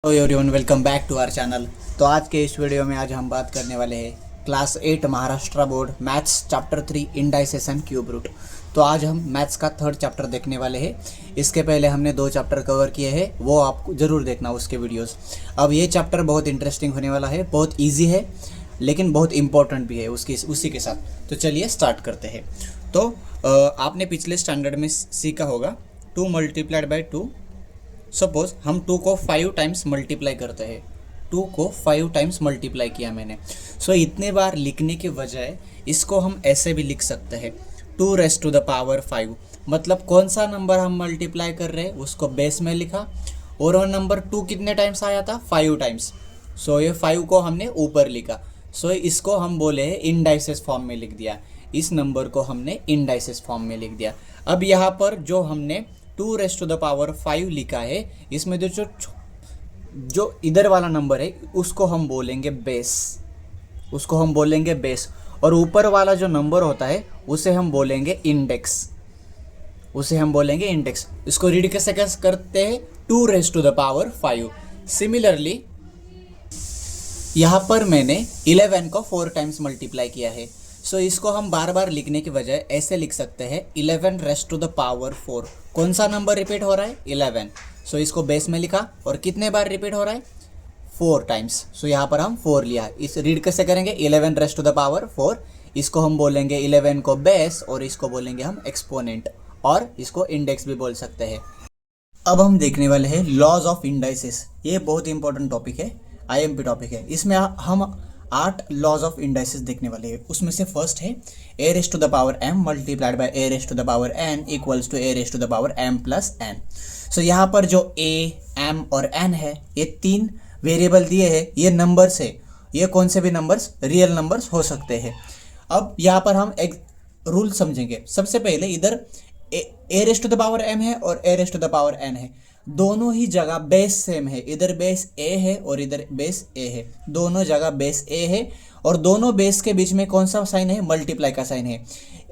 Hello everyone, welcome back to our channel. तो आज के इस वीडियो में आज हम बात करने वाले हैं class 8 Maharashtra board maths chapter 3 indices and cube root. तो आज हम मैथ्स का थर्ड चैप्टर देखने वाले हैं। इसके पहले हमने 2 चैप्टर कवर किए हैं, वो आपको ज़रूर देखना उसके वीडियोस। अब ये चैप्टर बहुत इंटरेस्टिंग होने वाला है, बहुत ईजी है लेकिन बहुत इंपॉर्टेंट भी है उसी के साथ। तो चलिए स्टार्ट करते हैं। तो आपने पिछले स्टैंडर्ड में सीखा होगा 2 मल्टीप्लाइड बाई 2। सपोज हम 2 को 5 टाइम्स मल्टीप्लाई करते हैं। 2 को 5 टाइम्स मल्टीप्लाई किया मैंने। सो इतने बार लिखने के बजाय इसको हम ऐसे भी लिख सकते हैं 2 रेज़ टू द पावर 5। मतलब कौन सा नंबर हम मल्टीप्लाई कर रहे हैं उसको बेस में लिखा, और वो नंबर 2 कितने टाइम्स आया था, 5 टाइम्स। सो ये 5 को हमने ऊपर लिखा। सो इसको हम बोले इंडाइसेस फॉर्म में लिख दिया। इस नंबर को हमने इंडाइसेस फॉर्म में लिख दिया। अब यहाँ पर जो हमने 2 रेज़ टू द पावर 5 लिखा है, इसमें जो इधर वाला नंबर है उसको हम बोलेंगे बेस। उसको हम बोलेंगे बेस, और ऊपर वाला जो नंबर होता है उसे हम बोलेंगे इंडेक्स। उसे हम बोलेंगे इंडेक्स। इसको रीड कैसे करते हैं, 2 raise to the power 5। Similarly यहाँ पर मैंने 11 को 4 टाइम्स मल्टीप्लाई किया है। सो इसको हम बार बार लिखने के बजाय ऐसे लिख सकते हैं 11 रेज़ टू द पावर 4। कौन सा नंबर रिपीट हो रहा है, 11। सो इसको बेस में लिखा, और कितने बार रिपीट हो रहा है, 4 टाइम्स। सो यहाँ पर हम 4 लिया। इस रीड कैसे करेंगे, 11 रेज़ टू द पावर 4। इसको हम बोलेंगे 11 को बेस, और इसको बोलेंगे हम एक्सपोनेंट, और इसको इंडेक्स भी बोल सकते हैं। अब हम देखने वाले हैं लॉज ऑफ इंडाइसेस। ये बहुत इंपॉर्टेंट टॉपिक है, आईएमपी टॉपिक है। इसमें हम 8 लॉज ऑफ इंडाइसेस देखने वाले हैं। उसमें से फर्स्ट है a raise to the power m multiplied by a raise to the power n equals to a raise to the power m plus n। So यहाँ पर जो a, m और n है, ये 3 वेरिएबल दिए हैं। ये नंबर्स है, ये कौन से भी नंबर्स, रियल नंबर्स हो सकते हैं। अब यहाँ पर हम एक रूल समझेंगे। सबसे पहले इधर a raise to the power m है और a raise to the power n है। दोनों ही जगह बेस सेम है। इधर बेस a है और इधर बेस a है। दोनों जगह बेस a है, और दोनों बेस के बीच में कौन सा साइन है, मल्टीप्लाई का साइन है।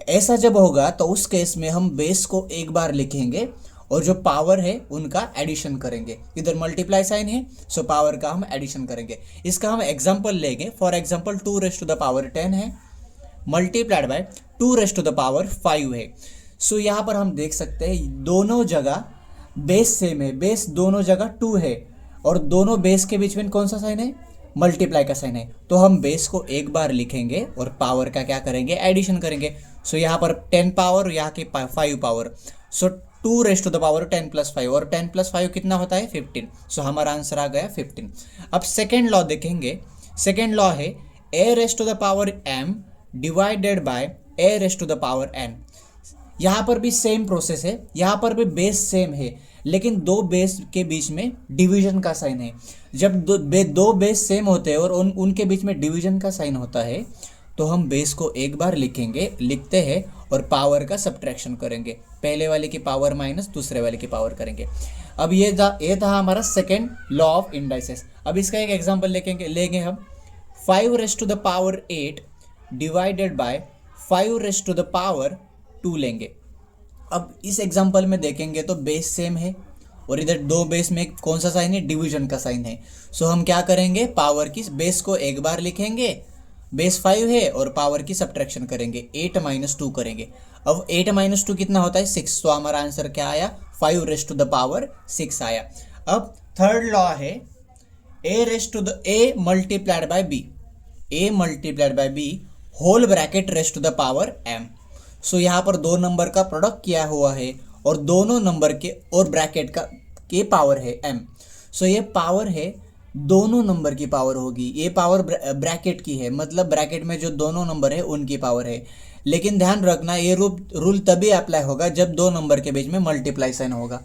ऐसा जब होगा तो उस केस में हम बेस को एक बार लिखेंगे और जो पावर है उनका एडिशन करेंगे। इधर मल्टीप्लाई साइन है, सो पावर का हम एडिशन करेंगे। इसका हम एग्जाम्पल लेंगे। For example 2 raise to the power 10 है multiplied by 2 raise to the power 5 है। सो यहाँ पर हम देख सकते हैं दोनों जगह बेस सेम है। बेस दोनों जगह 2 है, और दोनों बेस के बीच में कौन सा साइन है, मल्टीप्लाई का साइन है। तो हम बेस को एक बार लिखेंगे और पावर का क्या करेंगे, एडिशन करेंगे। सो यहाँ पर 10 पावर, यहाँ की 5 power. So 2 raise to the power 10 plus 5, और 10 प्लस 5 कितना होता है, 15। सो हमारा आंसर आ गया 15। अब सेकेंड लॉ देखेंगे। सेकेंड लॉ है a raise to the power m divided by a raise to the power n। यहाँ पर भी सेम प्रोसेस है, यहाँ पर भी बेस सेम है, लेकिन 2 बेस के बीच में डिवीजन का साइन है। जब दो बेस सेम होते हैं और उनके बीच में डिवीजन का साइन होता है, तो हम बेस को एक बार लिखते हैं और पावर का सब्ट्रैक्शन करेंगे। पहले वाले की पावर माइनस दूसरे वाले की पावर करेंगे। अब ये था हमारा सेकेंड लॉ ऑफ इंडाइसेस। अब इसका एक एग्जाम्पल लेंगे हम। 5 raise to the power 8 divided by 5 raise to the power 2 लेंगे। अब इस एग्जांपल में देखेंगे तो बेस सेम है, और इधर 2 बेस में कौन सा साइन है, डिवीजन का साइन है। सो हम क्या करेंगे, पावर की बेस को एक बार लिखेंगे, बेस 5 है, और पावर की सब्ट्रैक्शन करेंगे, 8 माइनस 2 करेंगे। अब 8 माइनस 2 कितना होता है, 6। तो हमारा आंसर क्या आया, 5 रेज़ टू द पावर 6 आया। अब थर्ड लॉ है a multiplied by b whole bracket raise to the power m। So यहाँ पर 2 नंबर का प्रोडक्ट किया हुआ है, और दोनों नंबर के और ब्रैकेट के पावर है m। सो ये पावर है, दोनों नंबर की पावर होगी। ये पावर ब्रैकेट की है, मतलब ब्रैकेट में जो दोनों नंबर है उनकी पावर है। लेकिन ध्यान रखना, ये रूल तभी अप्लाई होगा जब 2 नंबर के बीच में मल्टीप्लाई साइन होगा।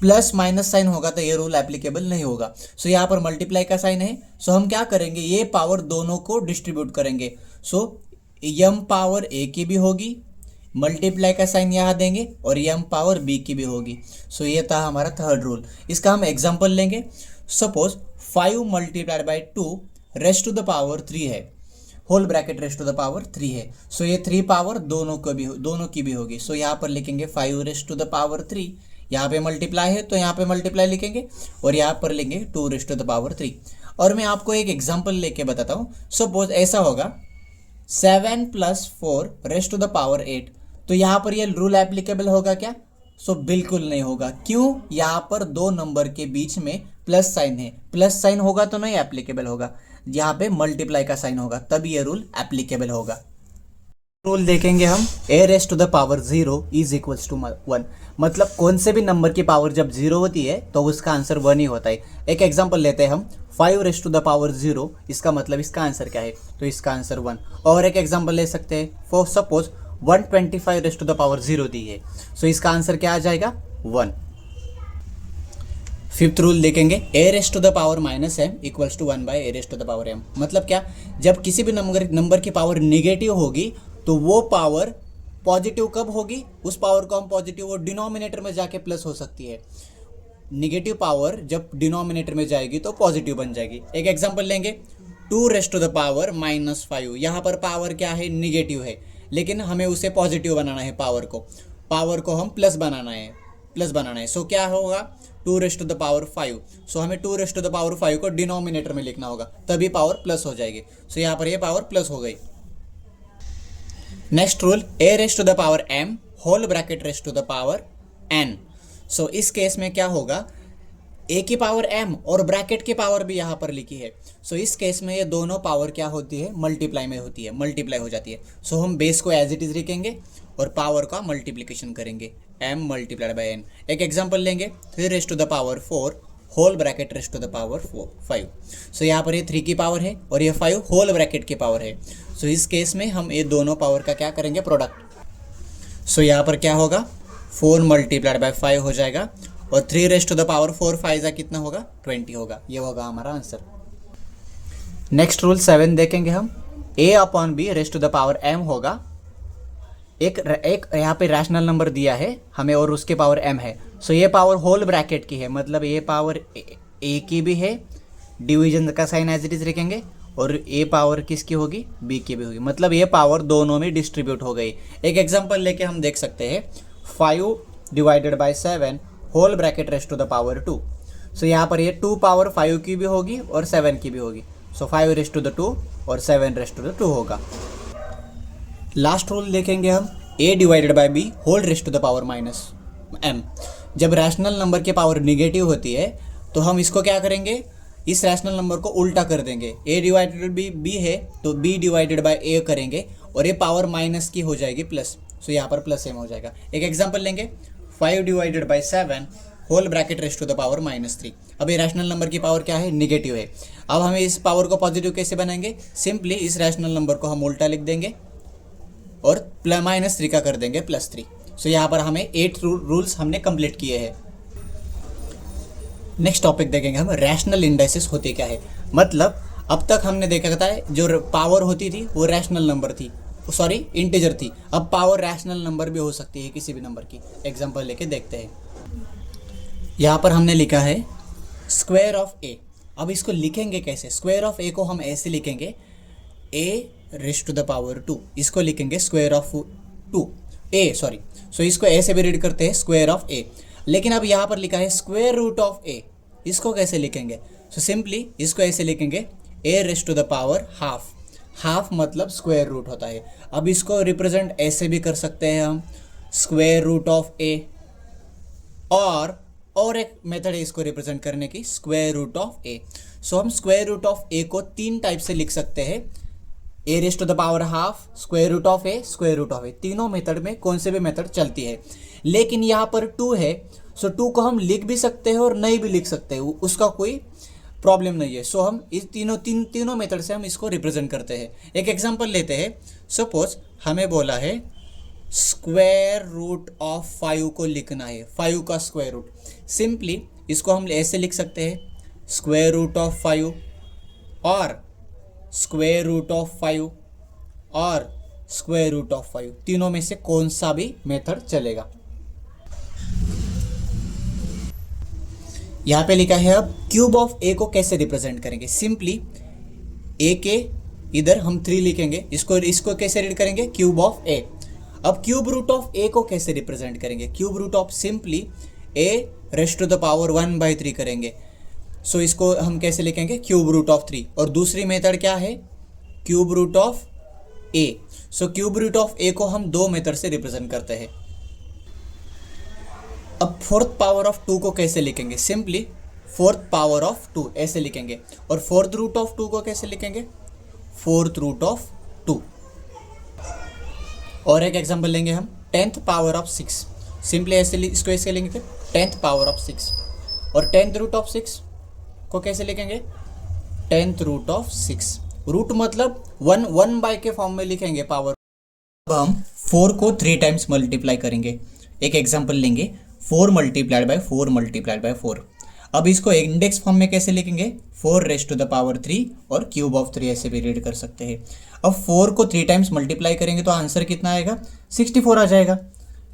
प्लस माइनस साइन होगा तो ये रूल एप्लीकेबल नहीं होगा। सो यहाँ पर मल्टीप्लाई का साइन है, सो हम क्या करेंगे, ये पावर दोनों को डिस्ट्रीब्यूट करेंगे। सो m पावर a की भी होगी, मल्टीप्लाई का साइन यहाँ देंगे, और m पावर b की भी होगी। सो ये था हमारा थर्ड रूल। इसका हम एग्जांपल लेंगे। Suppose 5 multiplied by 2 raise to the power 3 है, whole bracket raise to the power 3 है। सो ये 3 पावर दोनों की भी होगी। सो यहाँ पर लिखेंगे 5 रेज़ टू द पावर 3 यहाँ पे मल्टीप्लाई है तो यहाँ पे मल्टीप्लाई लिखेंगे और यहाँ पर लेंगे 2⁻3। और मैं आपको एक एग्जांपल लेके बताता हूँ। सपोज ऐसा होगा 7 + 4⁻8। तो यहाँ पर ये रूल एप्लीकेबल होगा क्या? बिल्कुल नहीं होगा। क्यों? यहाँ पर दो नंबर के बीच में प्लस साइन है, प्लस साइन होगा तो नहीं एप्लीकेबल होगा। यहाँ पे मल्टीप्लाई का साइन होगा तभी ये रूल एप्लीकेबल होगा। रूल देखेंगे हम a⁻0 इज इक्वल्स टू 1। मतलब कौन से भी नंबर की पावर जब 0 होती है तो उसका आंसर 1 ही होता है। एक एग्जांपल लेते हैं हम 5⁻0। इसका मतलब इसका आंसर क्या है? तो इसका आंसर 1। और एक एग्जांपल ले सकते हैं, फॉर सपोज 125⁻0 दी है, सो इसका आंसर क्या आ जाएगा? 1। फिफ्थ रूल देखेंगे a⁻−m इक्वल्स टू 1/a⁻m। मतलब क्या? जब किसी भी नंबर की पावर निगेटिव होगी तो वो पावर पॉजिटिव कब होगी? उस पावर को हम पॉजिटिव और डिनोमिनेटर में जाके प्लस हो सकती है। निगेटिव पावर जब डिनोमिनेटर में जाएगी तो पॉजिटिव बन जाएगी। एक एग्जांपल लेंगे 2⁻−5। यहाँ पर पावर क्या है? निगेटिव है, लेकिन हमें उसे पॉजिटिव बनाना है। पावर को हम प्लस बनाना है। सो क्या होगा? 2⁻5। सो हमें 2⁻5 को डिनोमिनेटर में लिखना होगा, तभी पावर प्लस हो जाएगी। सो यहाँ पर ये पावर प्लस हो गई। Next rule a⁻m whole bracket n। So इस केस में क्या होगा? a की पावर m और ब्रैकेट की पावर भी यहाँ पर लिखी है। सो इस केस में ये दोनों पावर क्या होती है? मल्टीप्लाई हो जाती है। सो हम बेस को एज इट इज लिखेंगे और पावर का मल्टीप्लिकेशन करेंगे, m × n। एक एग्जांपल लेंगे 3⁻4 होल ब्रैकेट 5। सो यहाँ पर ये 3 की पावर है और ये 5 होल ब्रैकेट की पावर है। सो इस केस में हम ये दोनों पावर का क्या करेंगे? प्रोडक्ट। सो यहाँ पर क्या होगा? 4 × 5 हो जाएगा और 3⁻4 5 कितना होगा? 20 होगा। ये होगा हमारा आंसर। नेक्स्ट रूल 7 देखेंगे हम a/b⁻m होगा। एक यहाँ पे रैशनल नंबर दिया है हमें और उसके पावर m है। सो ये पावर होल ब्रैकेट की है, मतलब ये पावर a की भी है, डिवीजन का साइन एज इट इज रखेंगे, और ये पावर किसकी होगी? b की भी होगी। मतलब ये पावर दोनों में डिस्ट्रीब्यूट हो गई। एक एग्जांपल लेके हम देख सकते हैं 5/7 होल ब्रैकेट 2। सो यहाँ पर ये 2 पावर 5 की भी होगी और 7 की भी होगी। सो 5⁻2 और 7⁻2 होगा। लास्ट रूल देखेंगे हम a/b होल -m। जब रैशनल नंबर की पावर निगेटिव होती है तो हम इसको क्या करेंगे? इस रैशनल नंबर को उल्टा कर देंगे। a/b है तो b/a करेंगे और ये पावर माइनस की हो जाएगी प्लस। सो यहाँ पर +m हो जाएगा। एक एग्जांपल लेंगे 5/7 होल ब्रैकेट -3। अब ये रैशनल नंबर की पावर क्या है? निगेटिव है। अब हमें इस पावर को पॉजिटिव कैसे बनाएंगे? सिंपली इस रैशनल नंबर को हम उल्टा लिख देंगे और -3 का कर देंगे +3। सो यहाँ पर हमें 8 रूल्स हमने कंप्लीट किए हैं। नेक्स्ट टॉपिक देखेंगे हम रैशनल इंडाइसेस होते क्या है। मतलब अब तक हमने देखा था जो पावर होती थी वो रैशनल नंबर थी, सॉरी इंटीजर थी। अब पावर रैशनल नंबर भी हो सकती है किसी भी नंबर की। एग्जांपल लेके देखते हैं। यहाँ पर हमने लिखा है स्क्वायर ऑफ ए। अब इसको लिखेंगे कैसे? स्क्वायर ऑफ ए को हम ऐसे लिखेंगे a⁻2। इसको लिखेंगे स्क्वायर ऑफ 2 a, सॉरी। सो इसको ऐसे भी रीड करते हैं स्क्वायर ऑफ ए। लेकिन अब यहाँ पर लिखा है स्क्वायर रूट ऑफ ए। इसको कैसे लिखेंगे? सो सिंपली इसको ऐसे लिखेंगे a⁻½ हाफ मतलब स्क्वायर रूट होता है। अब इसको रिप्रेजेंट ऐसे भी कर सकते हैं हम स्क्वायर रूट ऑफ ए, और एक मेथड है इसको रिप्रेजेंट करने की स्क्वायर रूट ऑफ ए। सो हम स्क्वायर रूट ऑफ ए को 3 टाइप से लिख सकते हैं, a⁻½ square root of A, square root of A. तीनों मेथड में कौन से भी मेथड चलती है। लेकिन यहाँ पर 2 है, सो 2 को हम लिख भी सकते हैं और नहीं भी लिख सकते हैं, उसका कोई प्रॉब्लम नहीं है। सो हम इस तीनों मेथड से हम इसको रिप्रेजेंट करते हैं। एक एग्जांपल लेते हैं। सपोज हमें बोला है स्क्वायर रूट ऑफ 5 को लिखना है, 5 का स्क्वायर रूट। सिंपली इसको हम ऐसे लिख सकते हैं स्क्वायर रूट ऑफ 5 और स्क्वायर रूट ऑफ 5 और स्क्वायर रूट ऑफ 5। तीनों में से कौन सा भी मेथड चलेगा। यहाँ पे लिखा है अब क्यूब ऑफ ए को कैसे रिप्रेजेंट करेंगे। सिंपली ए के इधर हम 3 लिखेंगे, इसको कैसे रीड करेंगे? Cube of A. अब क्यूब रूट ऑफ ए को कैसे रिप्रेजेंट करेंगे? Cube root of simply A raised to the power 1/3 करेंगे। सो इसको हम कैसे लिखेंगे, क्यूब रूट ऑफ 3। और दूसरी मेथड क्या है, cube root of A. So cube root of A को हम दो मेथड से रिप्रेजेंट करते हैं। अब फोर्थ पावर ऑफ 2 को कैसे लिखेंगे, सिंपली फोर्थ पावर ऑफ 2 ऐसे लिखेंगे। और फोर्थ रूट ऑफ 2 को कैसे लिखेंगे, फोर्थ रूट ऑफ 2। और एक एग्जांपल लेंगे हम 10th पावर ऑफ 6। सिंपली ऐसे इसको ऐसे लिखेंगे 10th पावर ऑफ 6। और 10th रूट ऑफ 6 को कैसे लिखेंगे, 10th रूट ऑफ 6। रूट मतलब 1 के फॉर्म में लिखेंगे पावर। अब हम 4 को 3 टाइम्स मल्टीप्लाई करेंगे। एक एग्जांपल लेंगे 4 मल्टीप्लाइड बाय 4 मल्टीप्लाइड बाय 4। अब इसको इंडेक्स फॉर्म में कैसे लिखेंगे, 4 रेस्ट टू द पावर 3 और क्यूब ऑफ 3 ऐसे भी रीड कर सकते हैं। अब 4 को 3 टाइम्स मल्टीप्लाई करेंगे तो आंसर कितना आएगा, 64 आ जाएगा।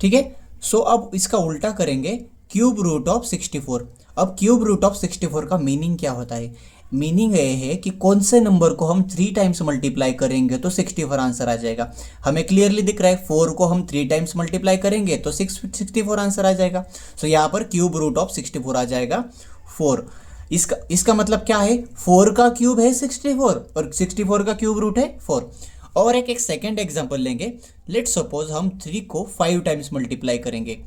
ठीक है। सो अब इसका उल्टा करेंगे, क्यूब रूट ऑफ 64। अब क्यूब रूट ऑफ 64 का मीनिंग क्या होता है, मीनिंग ये है कि कौन से नंबर को हम 3 टाइम्स मल्टीप्लाई करेंगे तो 64 आंसर आ जाएगा। हमें क्लियरली दिख रहा है 4 को हम 3 टाइम्स मल्टीप्लाई करेंगे तो 64 आंसर आ जाएगा। सो यहाँ पर क्यूब रूट ऑफ 64 आ जाएगा 4। इसका मतलब क्या है, 4 का क्यूब है 64 और 64 का क्यूब रूट है 4। और एक सेकेंड एग्जाम्पल लेंगे। लेट सपोज हम 3 को 5 टाइम्स मल्टीप्लाई करेंगे।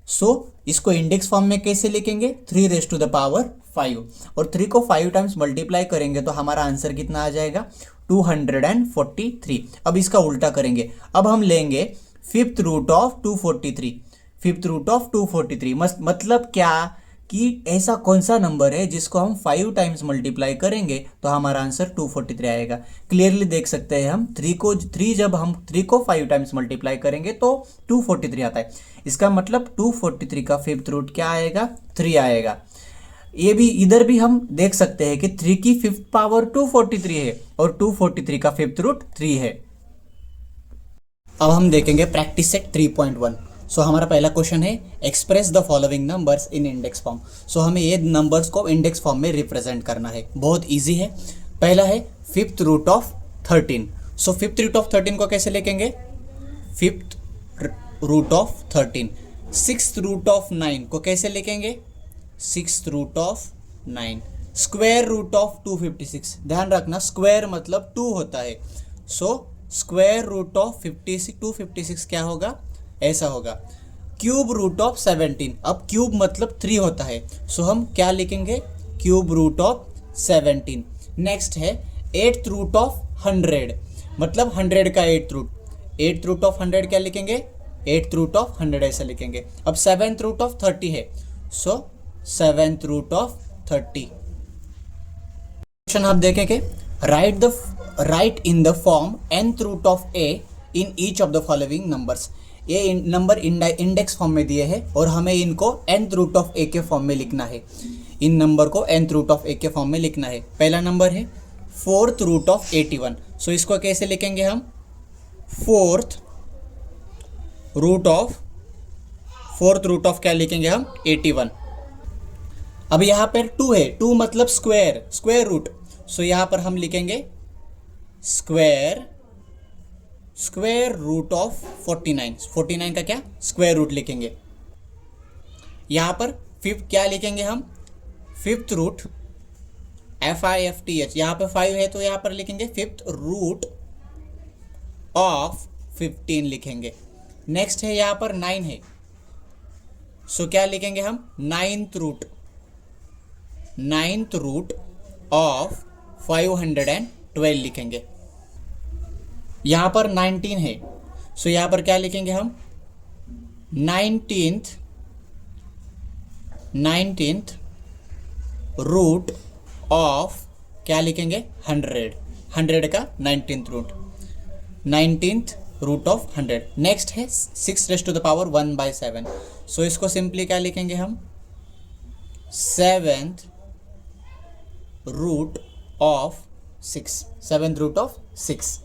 सो इसको इंडेक्स फॉर्म में कैसे लिखेंगे, 3 रेस्ट टू द पावर 5। और 3 को 5 टाइम्स मल्टीप्लाई करेंगे तो हमारा आंसर कितना आ जाएगा, 243। अब इसका उल्टा करेंगे। अब हम लेंगे 5th root of 243। 5th root of 243 मतलब क्या कि ऐसा कौन सा नंबर है जिसको हम 5 टाइम्स मल्टीप्लाई करेंगे तो हमारा आंसर 243 आएगा। क्लियरली देख सकते हैं हम 3 जब हम 3 को 5 टाइम्स मल्टीप्लाई करेंगे तो 243 आता है। इसका मतलब 243 का 5th रूट क्या आएगा, 3 आएगा। ये भी इधर भी हम देख सकते हैं कि 3 की 5th पावर 243 है और 243 का 5th रूट 3 है। अब हम देखेंगे प्रैक्टिस सेट 3.1। सो हमारा पहला क्वेश्चन है, express the following numbers in index form. So हमें ये नंबर्स को इंडेक्स फॉर्म में रिप्रेजेंट करना है। बहुत इजी है। पहला है 5th root of 13। So 5th root of 13 को कैसे लिखेंगे, 5th root of 13। 6th root of 9 को कैसे लिखेंगे, 6th root of 9। Square root of 256, ध्यान रखना स्क्वायर मतलब 2 होता है। सो स्क्वायर रूट ऑफ 256 क्या होगा, ऐसा होगा। Cube root of 17। अब क्यूब मतलब 3 होता है। सो हम क्या लिखेंगे, क्यूब रूट ऑफ 17। नेक्स्ट है 8th रूट ऑफ 100, मतलब 100 का 8th root. 8th root of 100 क्या लिखेंगे, 8th रूट ऑफ 100 ऐसा लिखेंगे। अब 7th रूट ऑफ 30 है। सो 7th रूट ऑफ 30। क्वेश्चन आप देखेंगे, write in the form nth root of a in each of the following numbers. ये नंबर इंडेक्स फॉर्म में दिए हैं और हमें इनको nth रूट ऑफ a के फॉर्म में लिखना है। इन नंबर को nth रूट ऑफ a के फॉर्म में लिखना है। पहला नंबर है 4th रूट ऑफ 81। सो इसको कैसे लिखेंगे हम, 4th रूट ऑफ क्या लिखेंगे हम, 81। अब यहाँ पर 2 है, 2 मतलब स्क्वायर रूट। सो यहाँ पर हम लिखेंगे स्क्वायर रूट ऑफ 49। 49 का क्या, स्क्वायर रूट लिखेंगे। यहाँ पर 5 क्या लिखेंगे हम, 5th रूट FIFTH। यहाँ पर 5 है तो यहाँ पर लिखेंगे 5th रूट ऑफ 15 लिखेंगे। नेक्स्ट है यहाँ पर 9 है। सो क्या लिखेंगे हम, 9th रूट ऑफ 512 लिखेंगे। यहाँ पर 19 है। सो यहाँ पर क्या लिखेंगे हम, 19th रूट ऑफ क्या लिखेंगे, 100 का 19th रूट ऑफ 100। नेक्स्ट है 6 रेस्ट टू द पावर 1/7। सो इसको सिंपली क्या लिखेंगे हम, 7th root of 6। 7th root of 6।